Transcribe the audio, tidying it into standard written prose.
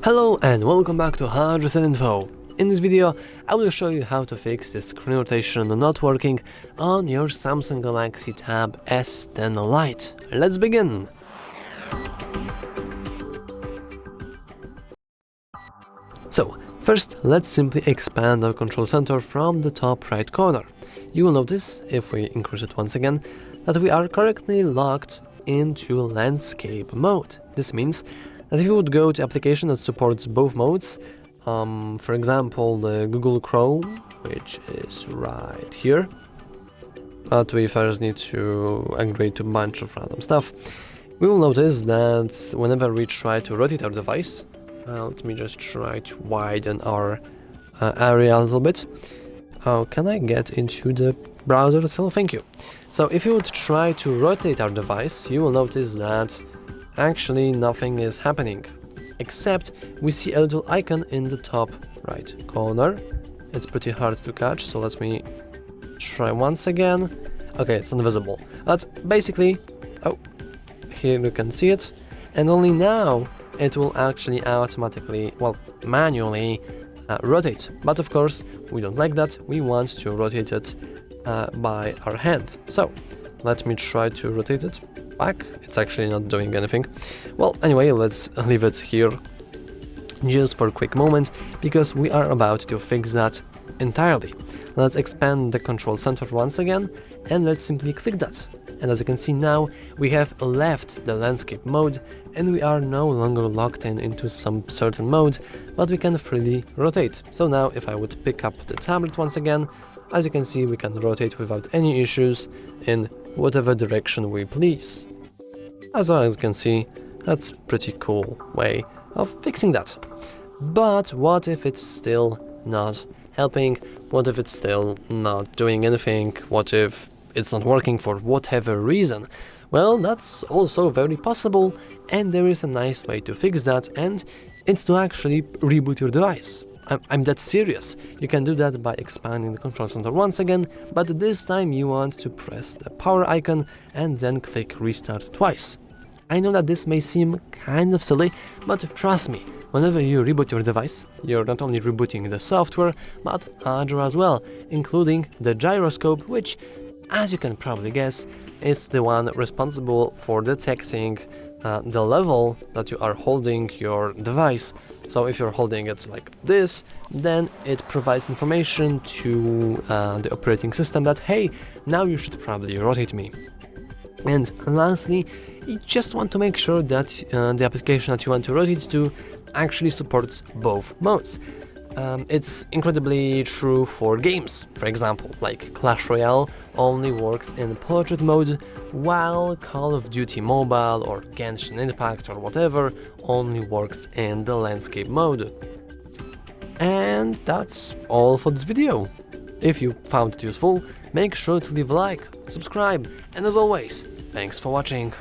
Hello and welcome back to HardReset.Info. In this video, I will show you how to fix the screen rotation not working on your Samsung Galaxy Tab S10 Lite. Let's begin! So, first let's simply expand our control center from the top right corner. You will notice, if we increase it once again, that we are currently locked into landscape mode. This means that if you would go to application that supports both modes, for example the Google Chrome, which is right here, but we first need to agree to a bunch of random stuff, we will notice that whenever we try to rotate our device, let me just try to widen our area a little bit. Can I get into the browser itself? Thank you. So if you would try to rotate our device, you will notice that actually nothing is happening, except we see a little icon in the top right corner. It's pretty hard to catch, so let me try once again. Okay, it's invisible. But basically, oh, here you can see it, and only now it will actually automatically, well, manually rotate. But of course, we don't like that. We want to rotate it by our hand. So let me try to rotate it back. It's actually not doing anything. Well, anyway, let's leave it here just for a quick moment, because we are about to fix that entirely. Let's expand the control center once again, and let's simply click that. And as you can see now, we have left the landscape mode, and we are no longer locked into some certain mode, but we can freely rotate. So now if I would pick up the tablet once again, as you can see, we can rotate without any issues in whatever direction we please. As you can see, that's a pretty cool way of fixing that. But what if it's still not helping? What if it's still not doing anything? What if it's not working for whatever reason? Well, that's also very possible, and there is a nice way to fix that, and it's to actually reboot your device. I'm that serious. You can do that by expanding the control center once again, but this time you want to press the power icon and then click restart twice. I know that this may seem kind of silly, but trust me, whenever you reboot your device, you're not only rebooting the software, but hardware as well, including the gyroscope, which, as you can probably guess, is the one responsible for detecting the level that you are holding your device. So if you're holding it like this, then it provides information to the operating system that, hey, now you should probably rotate me. And lastly, you just want to make sure that the application that you want to rotate to actually supports both modes. It's incredibly true for games. For example, like Clash Royale only works in portrait mode, while Call of Duty Mobile or Genshin Impact or whatever only works in the landscape mode. And that's all for this video. If you found it useful, make sure to leave a like, subscribe, and as always, thanks for watching.